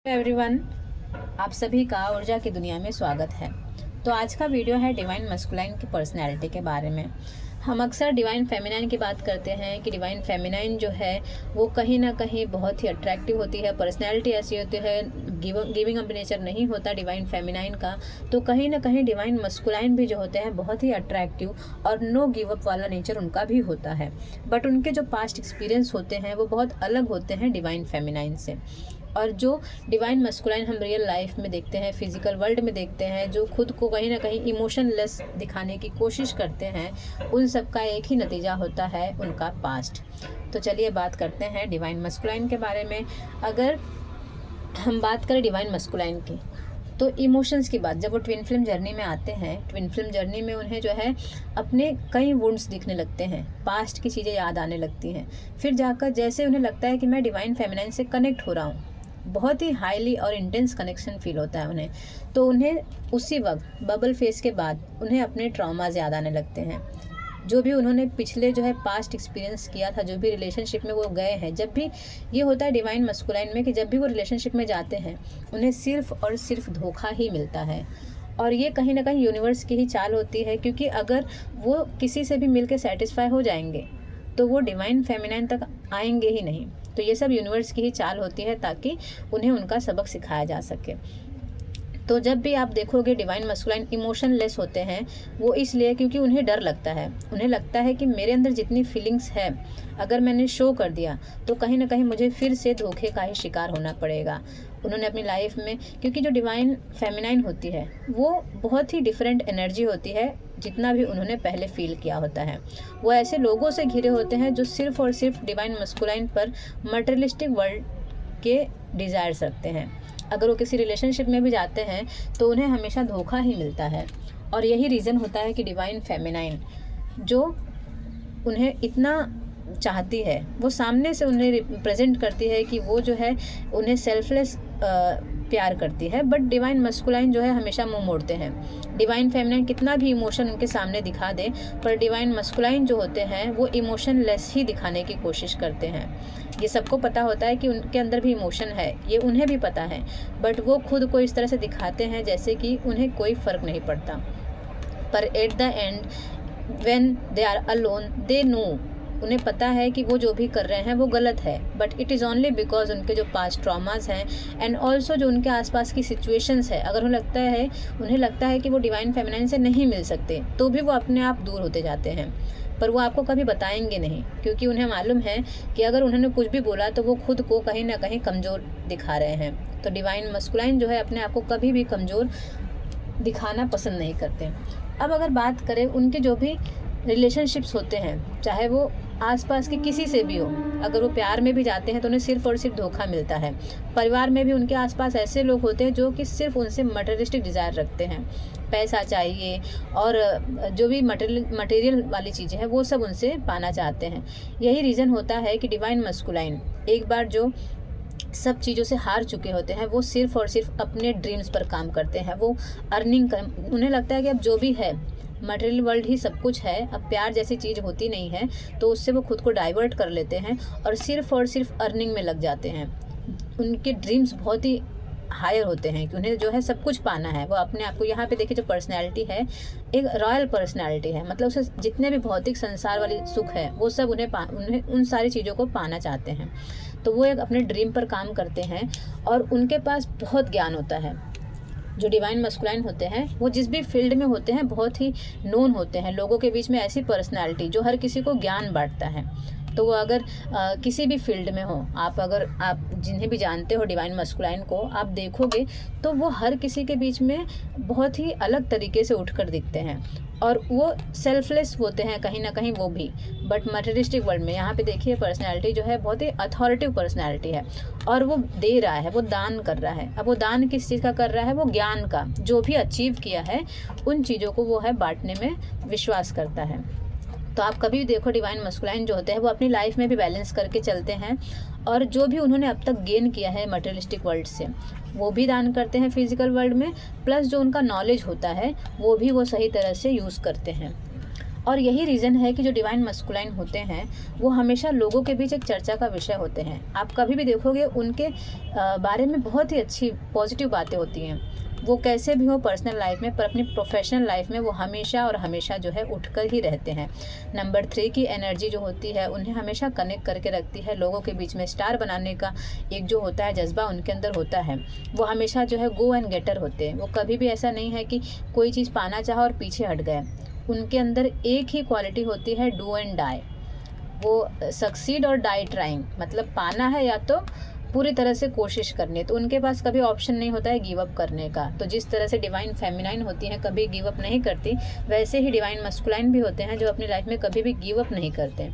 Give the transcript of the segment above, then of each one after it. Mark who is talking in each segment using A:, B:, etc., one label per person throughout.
A: Everyone, आप सभी का ऊर्जा की दुनिया में स्वागत है। तो आज का वीडियो है डिवाइन मस्कुलाइन की पर्सनैलिटी के बारे में। हम अक्सर डिवाइन फेमिनाइन की बात करते हैं कि डिवाइन फेमिनाइन जो है वो कहीं ना कहीं बहुत ही अट्रैक्टिव होती है, पर्सनैलिटी ऐसी होती है, गिविंग अप नेचर नहीं होता डिवाइन फेमिनाइन का। तो कहीं ना कहीं डिवाइन मस्कुलाइन भी जो होते हैं बहुत ही अट्रैक्टिव और नो गिव अप वाला नेचर उनका भी होता है। बट उनके जो पास्ट एक्सपीरियंस होते हैं वो बहुत अलग होते हैं डिवाइन फेमिनाइन से। और जो डिवाइन मस्कुलाइन हम रियल लाइफ में देखते हैं, फिजिकल वर्ल्ड में देखते हैं, जो खुद को कहीं ना कहीं इमोशनलेस दिखाने की कोशिश करते हैं, उन सब का एक ही नतीजा होता है उनका पास्ट। तो चलिए बात करते हैं डिवाइन मस्कुलाइन के बारे में। अगर हम बात करें डिवाइन मस्कुलाइन की, तो इमोशंस की बात, जब वो ट्विन फ्लेम जर्नी में आते हैं, ट्विन फ्लेम जर्नी में उन्हें जो है अपने कई वुंड्स दिखने लगते हैं, पास्ट की चीज़ें याद आने लगती हैं। फिर जाकर जैसे उन्हें लगता है कि मैं डिवाइन फेमिनाइन से कनेक्ट हो रहा हूँ, बहुत ही हाईली और इंटेंस कनेक्शन फील होता है उन्हें। तो उन्हें उसी वक्त बबल फेस के बाद उन्हें अपने ट्रॉमाज याद आने लगते हैं, जो भी उन्होंने पिछले जो है पास्ट एक्सपीरियंस किया था, जो भी रिलेशनशिप में वो गए हैं। जब भी ये होता है डिवाइन मस्कुलाइन में कि जब भी वो रिलेशनशिप में जाते हैं उन्हें सिर्फ और सिर्फ धोखा ही मिलता है। और ये कहीं ना कहीं यूनिवर्स की ही चाल होती है, क्योंकि अगर वो किसी से भी मिलकर सेटिस्फाई हो जाएंगे तो वो डिवाइन फेमिनाइन तक आएंगे ही नहीं। तो ये सब यूनिवर्स की ही चाल होती है ताकि उन्हें उनका सबक सिखाया जा सके। तो जब भी आप देखोगे डिवाइन मस्कुलाइन इमोशनलेस होते हैं, वो इसलिए क्योंकि उन्हें डर लगता है। उन्हें लगता है कि मेरे अंदर जितनी फीलिंग्स है अगर मैंने शो कर दिया तो कहीं ना कहीं मुझे फिर से धोखे का ही शिकार होना पड़ेगा। उन्होंने अपनी लाइफ में, क्योंकि जो डिवाइन फेमिनाइन होती है वो बहुत ही डिफरेंट एनर्जी होती है जितना भी उन्होंने पहले फील किया होता है। वो ऐसे लोगों से घिरे होते हैं जो सिर्फ और सिर्फ डिवाइन मस्कुलाइन पर मटेरियलिस्टिक वर्ल्ड के डिज़ायर्स रखते हैं। अगर वो किसी रिलेशनशिप में भी जाते हैं तो उन्हें हमेशा धोखा ही मिलता है। और यही रीज़न होता है कि डिवाइन फेमिनाइन जो उन्हें इतना चाहती है, वो सामने से उन्हें रिप्रेजेंट करती है कि वो जो है उन्हें सेल्फलेस प्यार करती है। बट डिवाइन मस्कुलाइन जो है हमेशा मुंह मोड़ते हैं। डिवाइन फेमिनाइन कितना भी इमोशन उनके सामने दिखा दे, पर डिवाइन मस्कुलाइन जो होते हैं वो इमोशनलेस ही दिखाने की कोशिश करते हैं। ये सबको पता होता है कि उनके अंदर भी इमोशन है, ये उन्हें भी पता है, बट वो खुद को इस तरह से दिखाते हैं जैसे कि उन्हें कोई फ़र्क नहीं पड़ता। पर at the end when they are alone they know, उन्हें पता है कि वो जो भी कर रहे हैं वो गलत है, but it is only because उनके जो पास्ट ट्रॉमास हैं एंड ऑल्सो जो उनके आसपास की सिचुएशंस है। अगर उन्हें लगता है कि वो डिवाइन फेमिनाइन से नहीं मिल सकते, तो भी वो अपने आप दूर होते जाते हैं। पर वो आपको कभी बताएंगे नहीं, क्योंकि उन्हें मालूम है कि अगर उन्होंने कुछ भी बोला तो वो खुद को कहीं ना कहीं कमज़ोर दिखा रहे हैं। तो डिवाइन मस्कुलाइन जो है अपने आप को कभी भी कमज़ोर दिखाना पसंद नहीं करते। अब अगर बात करें उनके जो भी रिलेशनशिप्स होते हैं, चाहे वो आसपास के किसी से भी हो, अगर वो प्यार में भी जाते हैं तो उन्हें सिर्फ और सिर्फ धोखा मिलता है। परिवार में भी उनके आसपास ऐसे लोग होते हैं जो कि सिर्फ उनसे मटेरियलिस्टिक डिज़ायर रखते हैं, पैसा चाहिए और जो भी मटेरियल वाली चीज़ें हैं वो सब उनसे पाना चाहते हैं। यही रीज़न होता है कि डिवाइन मस्कुलाइन एक बार जो सब चीज़ों से हार चुके होते हैं वो सिर्फ और सिर्फ अपने ड्रीम्स पर काम करते हैं। वो अर्निंग कर, उन्हें लगता है कि अब जो भी है मटेरियल वर्ल्ड ही सब कुछ है, अब प्यार जैसी चीज़ होती नहीं है, तो उससे वो खुद को डाइवर्ट कर लेते हैं और सिर्फ अर्निंग में लग जाते हैं। उनके ड्रीम्स बहुत ही हायर होते हैं कि उन्हें जो है सब कुछ पाना है। वो अपने आप को, यहाँ पे देखिए जो पर्सनैलिटी है एक रॉयल पर्सनैलिटी है, मतलब उसे जितने भी भौतिक संसार वाली सुख है वो सब उन्हें उन सारी चीज़ों को पाना चाहते हैं। तो वो एक अपने ड्रीम पर काम करते हैं और उनके पास बहुत ज्ञान होता है। जो डिवाइन मस्कुलाइन होते हैं वो जिस भी फील्ड में होते हैं बहुत ही नोन होते हैं, लोगों के बीच में ऐसी पर्सनालिटी जो हर किसी को ज्ञान बांटता है। तो वो अगर किसी भी फील्ड में हो, आप जिन्हें भी जानते हो डिवाइन मस्कुलाइन को आप देखोगे तो वो हर किसी के बीच में बहुत ही अलग तरीके से उठकर दिखते हैं और वो सेल्फलेस होते हैं कहीं ना कहीं वो भी। बट मटेरियलिस्टिक वर्ल्ड में यहाँ पे देखिए पर्सनैलिटी जो है बहुत ही अथॉरिटिव पर्सनैलिटी है और वो दे रहा है, वो दान कर रहा है। अब वो दान किस चीज़ का कर रहा है? वो ज्ञान का, जो भी अचीव किया है उन चीज़ों को वो है बांटने में विश्वास करता है। तो आप कभी भी देखो डिवाइन मस्कुलाइन जो होते हैं वो अपनी लाइफ में भी बैलेंस करके चलते हैं और जो भी उन्होंने अब तक गेन किया है मटेरियलिस्टिक वर्ल्ड से वो भी दान करते हैं फिजिकल वर्ल्ड में, प्लस जो उनका नॉलेज होता है वो भी वो सही तरह से यूज़ करते हैं। और यही रीज़न है कि जो डिवाइन मस्कुलाइन होते हैं वो हमेशा लोगों के बीच एक चर्चा का विषय होते हैं। आप कभी भी देखोगे उनके बारे में बहुत ही अच्छी पॉजिटिव बातें होती हैं। वो कैसे भी हो पर्सनल लाइफ में, पर अपनी प्रोफेशनल लाइफ में वो हमेशा और हमेशा जो है उठकर ही रहते हैं। नंबर 3 की एनर्जी जो होती है उन्हें हमेशा कनेक्ट करके रखती है। लोगों के बीच में स्टार बनाने का एक जो होता है जज्बा उनके अंदर होता है। वो हमेशा जो है गो एंड गेटर होते हैं। वो कभी भी ऐसा नहीं है कि कोई चीज़ पाना चाहा और पीछे हट गए। उनके अंदर एक ही क्वालिटी होती है, डू एंड डाई। वो सक्सीड और डाई ट्राइंग, मतलब पाना है या तो पूरी तरह से कोशिश करनी है। तो उनके पास कभी ऑप्शन नहीं होता है गिव अप करने का। तो जिस तरह से डिवाइन फेमिनाइन होती हैं कभी गिव अप नहीं करती, वैसे ही डिवाइन मस्कुलाइन भी होते हैं जो अपनी लाइफ में कभी भी गिव अप नहीं करते।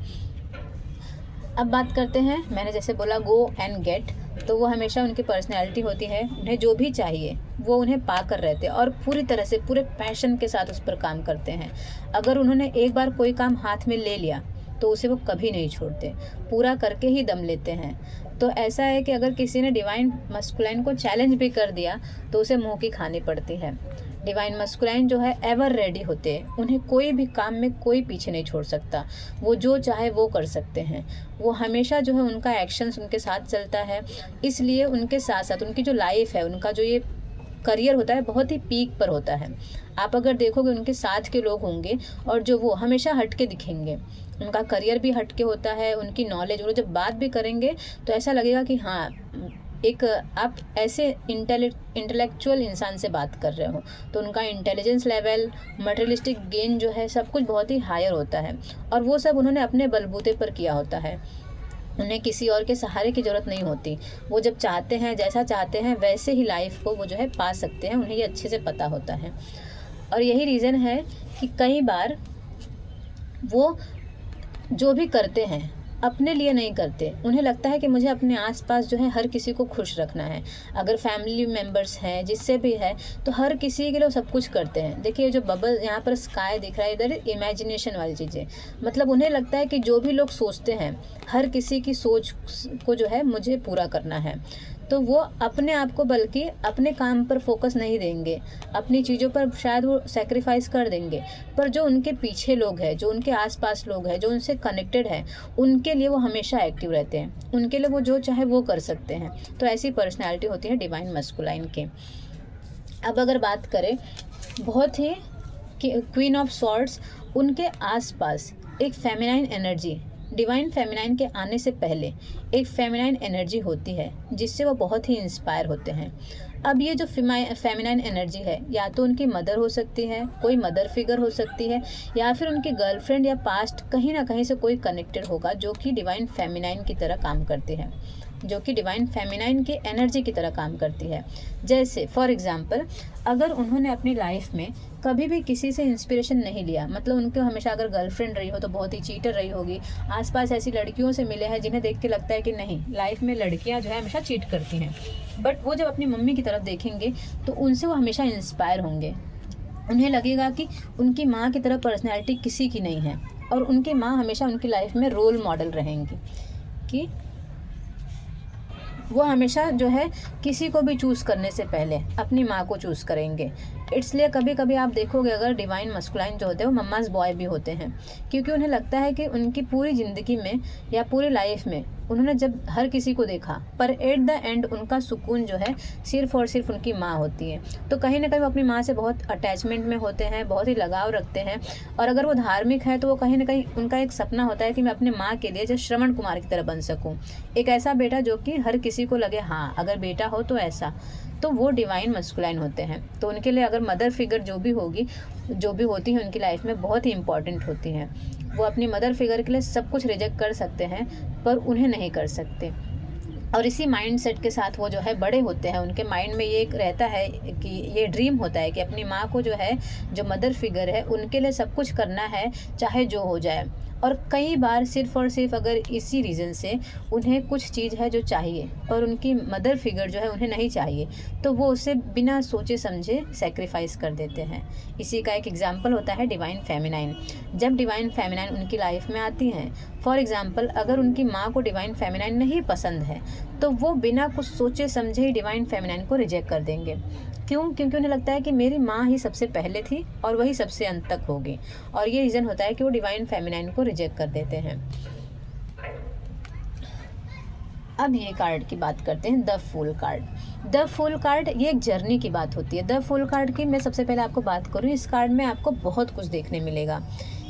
A: अब बात करते हैं, मैंने जैसे बोला गो एंड गेट, तो वो हमेशा उनकी पर्सनैलिटी होती है, उन्हें जो भी चाहिए वो उन्हें पा कर रहते हैं और पूरी तरह से पूरे पैशन के साथ उस पर काम करते हैं। अगर उन्होंने एक बार कोई काम हाथ में ले लिया तो उसे वो कभी नहीं छोड़ते, पूरा करके ही दम लेते हैं। तो ऐसा है कि अगर किसी ने डिवाइन मस्कुलाइन को चैलेंज भी कर दिया तो उसे मुंह की खानी पड़ती है। डिवाइन मस्कुलाइन जो है एवर रेडी होते हैं, उन्हें कोई भी काम में कोई पीछे नहीं छोड़ सकता। वो जो चाहे वो कर सकते हैं। वो हमेशा जो है उनका एक्शंस उनके साथ चलता है, इसलिए उनके साथ साथ उनकी जो लाइफ है, उनका जो ये करियर होता है बहुत ही पीक पर होता है। आप अगर देखोगे उनके साथ के लोग होंगे और जो वो हमेशा हट के दिखेंगे, उनका करियर भी हट के होता है, उनकी नॉलेज, वो जब बात भी करेंगे तो ऐसा लगेगा कि हाँ एक आप ऐसे इंटेलेक्चुअल इंसान से बात कर रहे हो। तो उनका इंटेलिजेंस लेवल, मटेरियलिस्टिक गेन जो है सब कुछ बहुत ही हायर होता है और वो सब उन्होंने अपने बलबूते पर किया होता है। उन्हें किसी और के सहारे की ज़रूरत नहीं होती। वो जब चाहते हैं, जैसा चाहते हैं वैसे ही लाइफ को वो जो है पा सकते हैं। उन्हें ये अच्छे से पता होता है और यही रीज़न है कि कई बार वो जो भी करते हैं अपने लिए नहीं करते। उन्हें लगता है कि मुझे अपने आसपास जो है हर किसी को खुश रखना है। अगर फैमिली मेम्बर्स हैं, जिससे भी है, तो हर किसी के लिए सब कुछ करते हैं। देखिए जो बबल यहाँ पर स्काई दिख रहा है, इधर इमेजिनेशन वाली चीज़ें, मतलब उन्हें लगता है कि जो भी लोग सोचते हैं हर किसी की सोच को जो है मुझे पूरा करना है। तो वो अपने आप को बल्कि अपने काम पर फोकस नहीं देंगे, अपनी चीज़ों पर शायद वो सेक्रीफाइस कर देंगे, पर जो उनके पीछे लोग हैं, जो उनके आसपास लोग हैं, जो उनसे कनेक्टेड हैं, उनके लिए वो हमेशा एक्टिव रहते हैं। उनके लिए वो जो चाहे वो कर सकते हैं। तो ऐसी पर्सनैलिटी होती है डिवाइन मस्कुलाइन के। अब अगर बात करें बहुत ही क्वीन ऑफ सॉर्ड्स, उनके आसपास एक फेमिनाइन एनर्जी, डिवाइन फेमिनाइन के आने से पहले एक फेमिनाइन एनर्जी होती है जिससे वो बहुत ही इंस्पायर होते हैं। अब ये जो फेमिनाइन एनर्जी है या तो उनकी मदर हो सकती है, कोई मदर फिगर हो सकती है, या फिर उनकी गर्लफ्रेंड या पास्ट कहीं ना कहीं से कोई कनेक्टेड होगा जो कि डिवाइन फेमिनाइन की तरह काम करती है, जो कि डिवाइन फेमिनाइन की एनर्जी की तरह काम करती है। जैसे फॉर एग्जांपल, अगर उन्होंने अपनी लाइफ में कभी भी किसी से इंस्पिरेशन नहीं लिया, मतलब उनको हमेशा अगर गर्लफ्रेंड रही हो तो बहुत ही चीटर रही होगी, आसपास ऐसी लड़कियों से मिले हैं जिन्हें देख के लगता है कि नहीं, लाइफ में लड़कियां जो है हमेशा चीट करती हैं, बट वो जब अपनी मम्मी की तरफ देखेंगे तो उनसे वो हमेशा इंस्पायर होंगे। उन्हें लगेगा कि उनकी माँ की तरह पर्सनैलिटी किसी की नहीं है और उनकी माँ हमेशा उनकी लाइफ में रोल मॉडल रहेंगी कि वो हमेशा जो है किसी को भी चूज़ करने से पहले अपनी माँ को चूज़ करेंगे। इसलिए कभी कभी आप देखोगे अगर डिवाइन मस्कुलाइन जो होते हैं वो मम्माज़ बॉय भी होते हैं, क्योंकि उन्हें लगता है कि उनकी पूरी ज़िंदगी में या पूरी लाइफ में उन्होंने जब हर किसी को देखा, पर एट द एंड उनका सुकून जो है सिर्फ़ और सिर्फ उनकी माँ होती है। तो कहीं ना कहीं वो अपनी माँ से बहुत अटैचमेंट में होते हैं, बहुत ही लगाव रखते हैं। और अगर वो धार्मिक है तो वो कहीं ना कहीं उनका एक सपना होता है कि मैं अपने माँ के लिए जैसे श्रवण कुमार की तरह बन सकूँ, एक ऐसा बेटा जो कि हर किसी को लगे हाँ अगर बेटा हो तो ऐसा। तो वो डिवाइन मस्कुलाइन होते हैं। तो उनके लिए अगर मदर फिगर जो भी होती है उनकी लाइफ में बहुत ही इंपॉर्टेंट होती हैं। वो अपनी मदर फिगर के लिए सब कुछ रिजेक्ट कर सकते हैं पर उन्हें नहीं कर सकते। और इसी माइंड सेट के साथ वो जो है बड़े होते हैं। उनके माइंड में ये एक रहता है कि ये ड्रीम होता है कि अपनी माँ को जो है, जो मदर फिगर है, उनके लिए सब कुछ करना है चाहे जो हो जाए। और कई बार सिर्फ़ और सिर्फ अगर इसी रीज़न से उन्हें कुछ चीज़ है जो चाहिए और उनकी मदर फिगर जो है उन्हें नहीं चाहिए, तो वो उसे बिना सोचे समझे सेक्रीफाइस कर देते हैं। इसी का एक एग्जांपल होता है डिवाइन फेमिनाइन। जब डिवाइन फेमिनाइन उनकी लाइफ में आती हैं, फॉर एग्जांपल अगर उनकी माँ को डिवाइन फेमिनाइन नहीं पसंद है, तो वो बिना कुछ सोचे समझे ही डिवाइन फेमिनाइन को रिजेक्ट कर देंगे। क्यों? क्योंकि उन्हें लगता है कि मेरी माँ ही सबसे पहले थी और वही सबसे अंत तक होगी, और ये रीज़न होता है कि वो डिवाइन फेमिनाइन को रिजेक्ट कर देते हैं। अब ये कार्ड की बात करते हैं, the fool card. The fool card ये एक जर्नी की बात होती है। द फूल कार्ड की मैं सबसे पहले आपको बात करूँ, इस कार्ड में आपको बहुत कुछ देखने मिलेगा।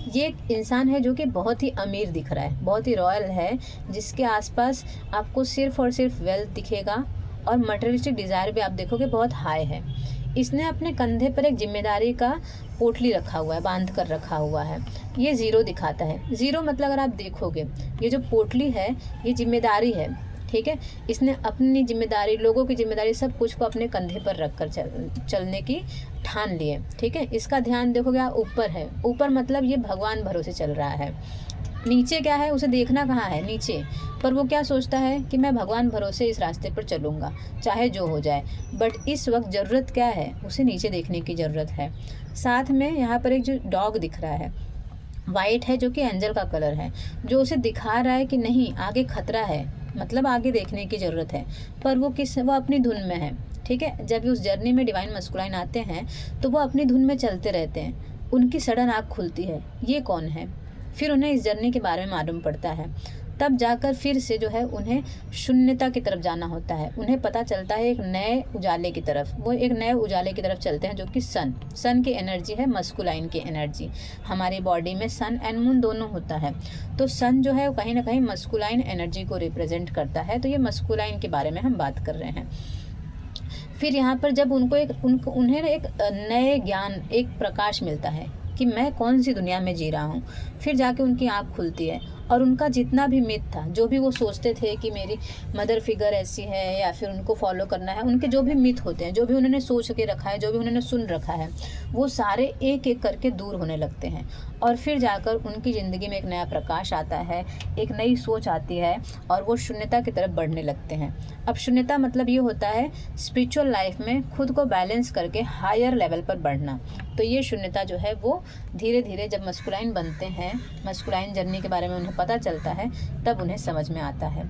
A: ये एक इंसान है जो कि बहुत ही अमीर दिख रहा है, बहुत ही रॉयल है, जिसके आसपास आपको सिर्फ और सिर्फ वेल्थ दिखेगा और मटेरियलिस्टिक डिज़ायर भी आप देखोगे बहुत हाई है। इसने अपने कंधे पर एक जिम्मेदारी का पोटली रखा हुआ है, बांध कर रखा हुआ है। ये ज़ीरो दिखाता है। ज़ीरो मतलब अगर आप देखोगे, ये जो पोटली है ये जिम्मेदारी है, ठीक है। इसने अपनी जिम्मेदारी, लोगों की जिम्मेदारी, सब कुछ को अपने कंधे पर रख कर चलने की ठान लिए, ठीक है। इसका ध्यान देखोगे आप, ऊपर है। ऊपर मतलब ये भगवान भरोसे चल रहा है। नीचे क्या है, उसे देखना कहाँ है, नीचे। पर वो क्या सोचता है कि मैं भगवान भरोसे इस रास्ते पर चलूँगा, चाहे जो हो जाए। बट इस वक्त ज़रूरत क्या है, उसे नीचे देखने की ज़रूरत है। साथ में यहाँ पर एक जो डॉग दिख रहा है, वाइट है, जो कि एंजल का कलर है, जो उसे दिखा रहा है कि नहीं, आगे खतरा है, मतलब आगे देखने की ज़रूरत है। पर वो अपनी धुन में है, ठीक है। जब भी उस जर्नी में डिवाइन मस्कुलाइन आते हैं तो वो अपनी धुन में चलते रहते हैं। उनकी सडन आँख खुलती है, ये कौन है? फिर उन्हें इस जर्नी के बारे में मालूम पड़ता है। तब जाकर फिर से जो है उन्हें शून्यता की तरफ जाना होता है। उन्हें पता चलता है एक नए उजाले की तरफ, वो एक नए उजाले की तरफ चलते हैं, जो कि सन की एनर्जी है, मस्कुलाइन की एनर्जी। हमारी बॉडी में सन एंड मून दोनों होता है, तो सन जो है वो कहीं ना कहीं मस्कुलाइन एनर्जी को रिप्रेजेंट करता है। तो ये मस्कुलाइन के बारे में हम बात कर रहे हैं। फिर यहाँ पर जब उन्हें एक नए ज्ञान, एक प्रकाश मिलता है कि मैं कौन सी दुनिया में जी रहा हूँ, फिर जाके उनकी आँख खुलती है और उनका जितना भी मिथ था, जो भी वो सोचते थे कि मेरी मदर फिगर ऐसी है या फिर उनको फॉलो करना है, उनके जो भी मिथ होते हैं, जो भी उन्होंने सोच के रखा है, जो भी उन्होंने सुन रखा है, वो सारे एक एक करके दूर होने लगते हैं। और फिर जाकर उनकी ज़िंदगी में एक नया प्रकाश आता है, एक नई सोच आती है और वो शून्यता की तरफ बढ़ने लगते हैं। अब शून्यता मतलब ये होता है स्पिरिचुअल लाइफ में खुद को बैलेंस करके हायर लेवल पर बढ़ना। तो ये शून्यता जो है वो धीरे धीरे जब मस्कुलाइन बनते हैं, मस्कुलाइन जर्नी के बारे में उन्हें पता चलता है, तब उन्हें समझ में आता है।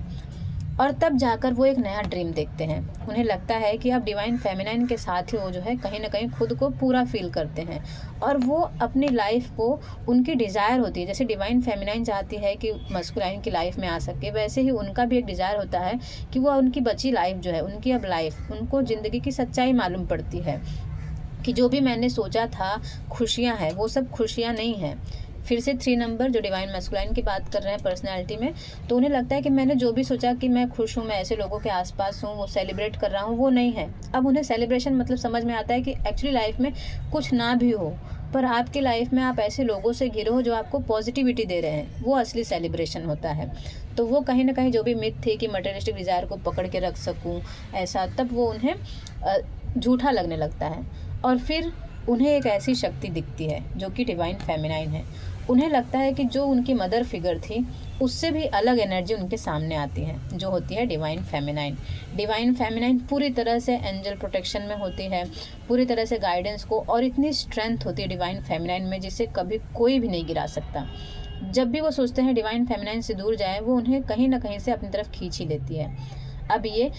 A: और तब जाकर वो एक नया ड्रीम देखते हैं। उन्हें लगता है कि अब डिवाइन फेमिनाइन के साथ ही वो जो है कहीं ना कहीं खुद को पूरा फील करते हैं और वो अपनी लाइफ को, उनकी डिज़ायर होती है, जैसे डिवाइन फेमिनाइन चाहती है कि मस्कुलाइन की लाइफ में आ सके, वैसे ही उनका भी एक डिज़ायर होता है कि वो उनकी बची लाइफ जो है, उनकी अब लाइफ, उनको ज़िंदगी की सच्चाई मालूम पड़ती है कि जो भी मैंने सोचा था खुशियाँ हैं, वो सब खुशियाँ नहीं हैं। फिर से 3 नंबर जो डिवाइन मस्कुलाइन की बात कर रहे हैं पर्सनैलिटी में, तो उन्हें लगता है कि मैंने जो भी सोचा कि मैं खुश हूँ, मैं ऐसे लोगों के आसपास हूँ, वो सेलिब्रेट कर रहा हूँ, वो नहीं है। अब उन्हें सेलिब्रेशन मतलब समझ में आता है कि एक्चुअली लाइफ में कुछ ना भी हो, पर आपकी लाइफ में आप ऐसे लोगों से घिरे हो जो आपको पॉजिटिविटी दे रहे हैं, वो असली सेलिब्रेशन होता है। तो वो कहीं ना कहीं जो भी मिथ थे कि मटेरियलिस्टिक डिज़ायर को पकड़ के रख सकूँ ऐसा, तब वो उन्हें झूठा लगने लगता है। और फिर उन्हें एक ऐसी शक्ति दिखती है जो कि डिवाइन फेमिनाइन है। उन्हें लगता है कि जो उनकी मदर फिगर थी, उससे भी अलग एनर्जी उनके सामने आती है, जो होती है डिवाइन फेमिनाइन। डिवाइन फेमिनाइन पूरी तरह से एंजल प्रोटेक्शन में होती है, पूरी तरह से गाइडेंस को, और इतनी स्ट्रेंथ होती है डिवाइन फेमिनाइन में जिसे कभी कोई भी नहीं गिरा सकता। जब भी वो सोचते हैं डिवाइन फेमिनाइन से दूर जाए, वो उन्हें कहीं ना कहीं से अपनी तरफ खींच ही लेती है। अब ये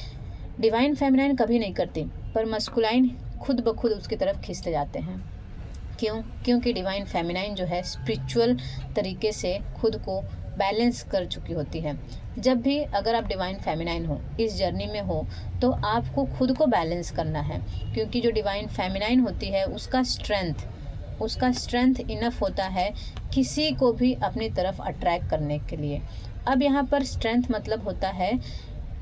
A: डिवाइन फेमिनाइन कभी नहीं करती, पर मस्कुलाइन खुद ब खुद उसकी तरफ खींचते जाते हैं। क्यों? क्योंकि डिवाइन फेमिनाइन जो है स्पिरिचुअल तरीके से खुद को बैलेंस कर चुकी होती है। जब भी अगर आप डिवाइन फेमिनाइन हो, इस जर्नी में हो, तो आपको खुद को बैलेंस करना है, क्योंकि जो डिवाइन फेमिनाइन होती है उसका स्ट्रेंथ इनफ होता है किसी को भी अपनी तरफ अट्रैक्ट करने के लिए। अब यहाँ पर स्ट्रेंथ मतलब होता है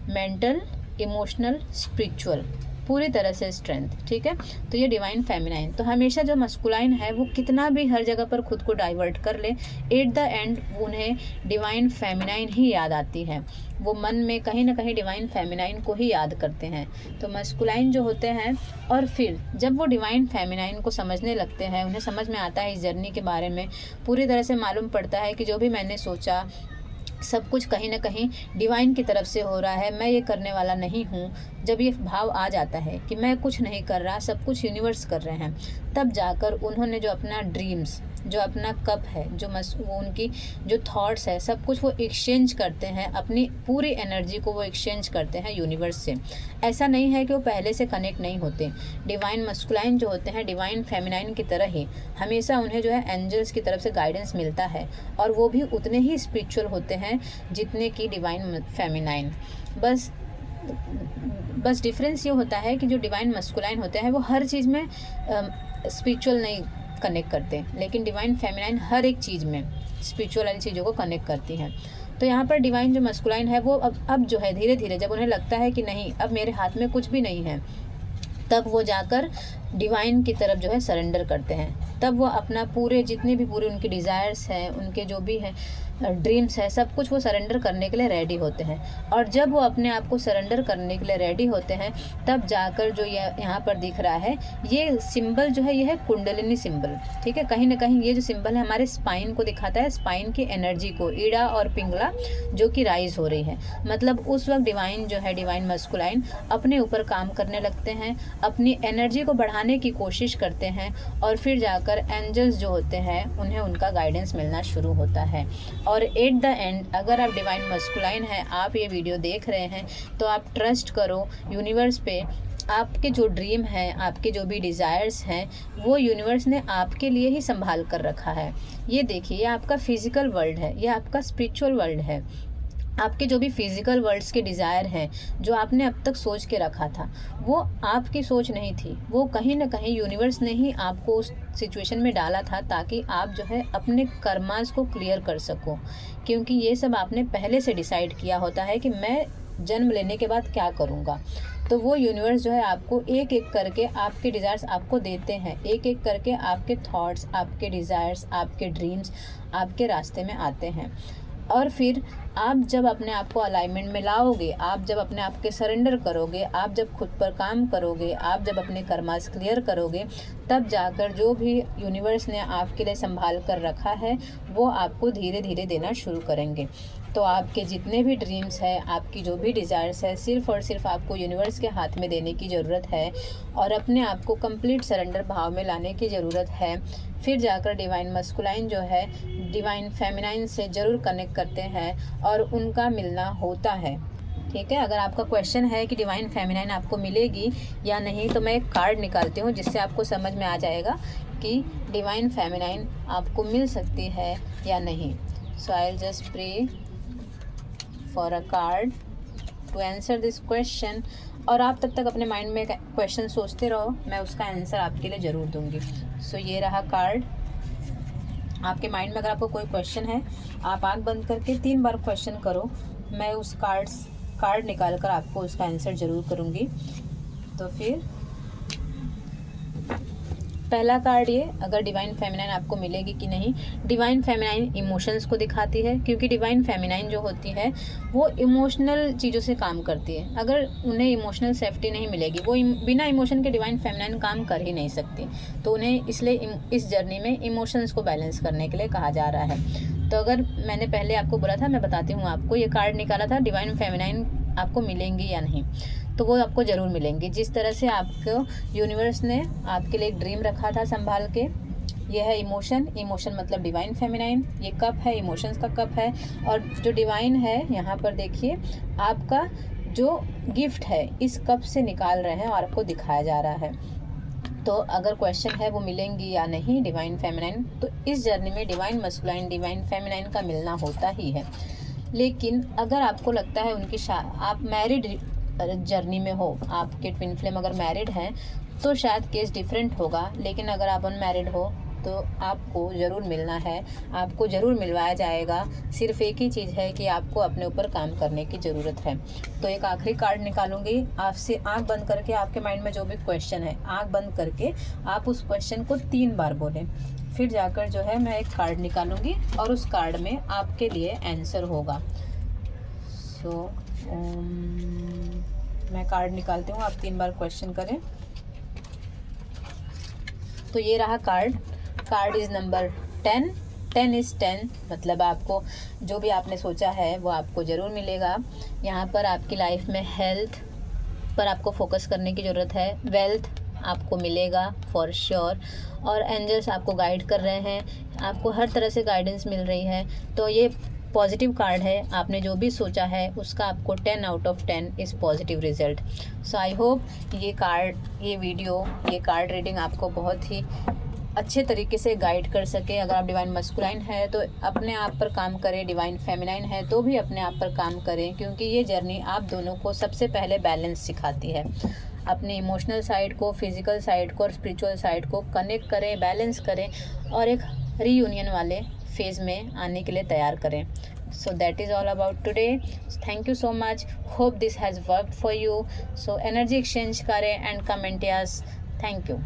A: मेंटल, इमोशनल, स्पिरिचुअल। पूरी तरह से स्ट्रेंथ, ठीक है। तो ये डिवाइन फेमिनाइन। तो हमेशा जो मस्कुलाइन है वो कितना भी हर जगह पर खुद को डाइवर्ट कर ले, एट द एंड उन्हें डिवाइन फेमिनाइन ही याद आती है। वो मन में कहीं ना कहीं डिवाइन फेमिनाइन को ही याद करते हैं। तो मस्कुलाइन जो होते हैं, और फिर जब वो डिवाइन फेमिनाइन को समझने लगते हैं, उन्हें समझ में आता है इस जर्नी के बारे में, पूरी तरह से मालूम पड़ता है कि जो भी मैंने सोचा सब कुछ कहीं ना कहीं डिवाइन की तरफ से हो रहा है, मैं ये करने वाला नहीं हूँ। जब ये भाव आ जाता है कि मैं कुछ नहीं कर रहा, सब कुछ यूनिवर्स कर रहे हैं, तब जाकर उन्होंने जो अपना ड्रीम्स, जो अपना कप है, वो उनकी जो थॉट्स है, सब कुछ वो एक्सचेंज करते हैं, अपनी पूरी एनर्जी को वो एक्सचेंज करते हैं यूनिवर्स से। ऐसा नहीं है कि वो पहले से कनेक्ट नहीं होते। डिवाइन मस्कुलाइन जो होते हैं डिवाइन फेमिनाइन की तरह ही हमेशा उन्हें जो है एंजल्स की तरफ से गाइडेंस मिलता है, और वो भी उतने ही स्पिरिचुअल होते हैं जितने की डिवाइन फेमिनाइन। बस डिफरेंस ये होता है कि जो डिवाइन मस्कुलाइन होते हैं वो हर चीज़ में स्पिरिचुअल नहीं कनेक्ट करते, लेकिन डिवाइन फेमिनाइन हर एक चीज़ में स्पिरिचुअल वाली चीज़ों को कनेक्ट करती हैं। तो यहाँ पर डिवाइन जो मस्कुलाइन है वो अब जो है धीरे धीरे जब उन्हें लगता है कि नहीं, अब मेरे हाथ में कुछ भी नहीं है, तब वो जाकर डिवाइन की तरफ जो है सरेंडर करते हैं। तब वो अपना पूरे जितने भी पूरे उनके डिज़ायर्स हैं, उनके जो भी हैं ड्रीम्स है, सब कुछ वो सरेंडर करने के लिए रेडी होते हैं। और जब वो अपने आप को सरेंडर करने के लिए रेडी होते हैं, तब जाकर जो ये यहाँ पर दिख रहा है ये सिंबल जो है, ये है कुंडलिनी सिंबल, ठीक है। कहीं ना कहीं ये जो सिंबल है हमारे स्पाइन को दिखाता है, स्पाइन की एनर्जी को, ईड़ा और पिंगला जो कि राइज हो रही है। मतलब उस वक्त डिवाइन जो है, डिवाइन मस्कुलाइन अपने ऊपर काम करने लगते हैं, अपनी एनर्जी को बढ़ाने की कोशिश करते हैं, और फिर जाकर एंजल्स जो होते हैं उन्हें उनका गाइडेंस मिलना शुरू होता है। और एट द एंड अगर आप डिवाइन मस्कुलाइन हैं, आप ये वीडियो देख रहे हैं, तो आप ट्रस्ट करो यूनिवर्स पे। आपके जो ड्रीम हैं, आपके जो भी डिज़ायर्स हैं, वो यूनिवर्स ने आपके लिए ही संभाल कर रखा है। ये देखिए, ये आपका फिजिकल वर्ल्ड है, ये आपका स्पिरिचुअल वर्ल्ड है। आपके जो भी फिजिकल वर्ल्ड्स के डिज़ायर हैं, जो आपने अब तक सोच के रखा था, वो आपकी सोच नहीं थी, वो कहीं ना कहीं यूनिवर्स ने ही आपको उस सिचुएशन में डाला था ताकि आप जो है अपने कर्मास को क्लियर कर सको। क्योंकि ये सब आपने पहले से डिसाइड किया होता है कि मैं जन्म लेने के बाद क्या करूँगा। तो वो यूनिवर्स जो है आपको एक एक करके आपके डिज़ायर्स आपको देते हैं, एक एक करके आपके थॉट्स, आपके डिज़ायर्स, आपके ड्रीम्स आपके रास्ते में आते हैं। और फिर आप जब अपने आप को अलाइनमेंट में लाओगे, आप जब अपने आप के सरेंडर करोगे, आप जब खुद पर काम करोगे, आप जब अपने कर्मास क्लियर करोगे, तब जाकर जो भी यूनिवर्स ने आपके लिए संभाल कर रखा है वो आपको धीरे धीरे देना शुरू करेंगे। तो आपके जितने भी ड्रीम्स हैं, आपकी जो भी डिज़ायर्स है, सिर्फ़ और सिर्फ आपको यूनिवर्स के हाथ में देने की ज़रूरत है, और अपने आप को कंप्लीट सरेंडर भाव में लाने की ज़रूरत है। फिर जाकर डिवाइन मस्कुलाइन जो है डिवाइन फेमिनाइन से ज़रूर कनेक्ट करते हैं और उनका मिलना होता है, ठीक है। अगर आपका क्वेश्चन है कि डिवाइन फेमिनाइन आपको मिलेगी या नहीं, तो मैं एक कार्ड निकालती हूँ जिससे आपको समझ में आ जाएगा कि डिवाइन फेमिनाइन आपको मिल सकती है या नहीं। So I will just pray for a card to answer this question. और आप तब तक अपने माइंड में क्वेश्चन सोचते रहो, मैं उसका आंसर आपके लिए ज़रूर दूंगी। सो ये रहा कार्ड। आपके माइंड में अगर आपको कोई क्वेश्चन है, आप आँख बंद करके 3 बार क्वेश्चन करो, मैं उस कार्ड निकाल कर आपको उसका आंसर ज़रूर करूँगी। तो फिर पहला कार्ड ये, अगर डिवाइन फेमिनाइन आपको मिलेगी कि नहीं। डिवाइन फेमिनाइन इमोशंस को दिखाती है, क्योंकि डिवाइन फेमिनाइन जो होती है वो इमोशनल चीज़ों से काम करती है। अगर उन्हें इमोशनल सेफ्टी नहीं मिलेगी, वो बिना इमोशन के डिवाइन फेमिनाइन काम कर ही नहीं सकती। तो उन्हें इसलिए इस जर्नी में इमोशंस को बैलेंस करने के लिए कहा जा रहा है। तो अगर मैंने पहले आपको बोला था, मैं बताती हूँ आपको, ये कार्ड निकाला था डिवाइन फेमिनाइन आपको मिलेंगी या नहीं, तो वो आपको ज़रूर मिलेंगी। जिस तरह से आपको यूनिवर्स ने आपके लिए एक ड्रीम रखा था संभाल के। ये है इमोशन मतलब डिवाइन फेमिनाइन। ये कप है, इमोशंस का कप है। और जो डिवाइन है यहाँ पर देखिए, आपका जो गिफ्ट है इस कप से निकाल रहे हैं और आपको दिखाया जा रहा है। तो अगर क्वेश्चन है वो मिलेंगी या नहीं डिवाइन फेमिनाइन, तो इस जर्नी में डिवाइन मस्कुलाइन, डिवाइन फेमिनाइन का मिलना होता ही है। लेकिन अगर आपको लगता है उनकी आप मैरिड जर्नी में हो, आपके ट्विन फ्लेम अगर मैरिड हैं, तो शायद केस डिफरेंट होगा। लेकिन अगर आप अनमैरिड हो तो आपको ज़रूर मिलना है, आपको ज़रूर मिलवाया जाएगा। सिर्फ एक ही चीज़ है कि आपको अपने ऊपर काम करने की ज़रूरत है। तो एक आखिरी कार्ड निकालूंगी, आपसे आंख बंद करके आपके माइंड में जो भी क्वेश्चन है, आंख बंद करके आप उस क्वेश्चन को 3 बार बोलें। फिर जाकर जो है मैं एक कार्ड निकालूंगी और उस कार्ड में आपके लिए आंसर होगा। सो मैं कार्ड निकालती हूँ, आप 3 बार क्वेश्चन करें। तो ये रहा card. Card is number 10। 10 is 10, मतलब आपको जो भी आपने सोचा है वो आपको ज़रूर मिलेगा। यहाँ पर आपकी लाइफ में हेल्थ पर आपको फोकस करने की ज़रूरत है, वेल्थ आपको मिलेगा फॉर श्योर, और एंजल्स आपको गाइड कर रहे हैं, आपको हर तरह से गाइडेंस मिल रही है। तो ये पॉजिटिव कार्ड है, आपने जो भी सोचा है उसका आपको 10 out of 10 is positive result. So I hope ये कार्ड रीडिंग आपको बहुत ही अच्छे तरीके से गाइड कर सके। अगर आप डिवाइन मस्कुलाइन है तो अपने आप पर काम करें, डिवाइन फेमिनाइन है तो भी अपने आप पर काम करें, क्योंकि ये जर्नी आप दोनों को सबसे पहले बैलेंस सिखाती है। अपने इमोशनल साइड को, फिजिकल साइड को और स्पिरिचुअल साइड को कनेक्ट करें, बैलेंस करें और एक रीयूनियन वाले फेज़ में आने के लिए तैयार करें। So that is all about today. Thank you so much. Hope this has worked for you. So energy exchange करें and comment yes. Thank you.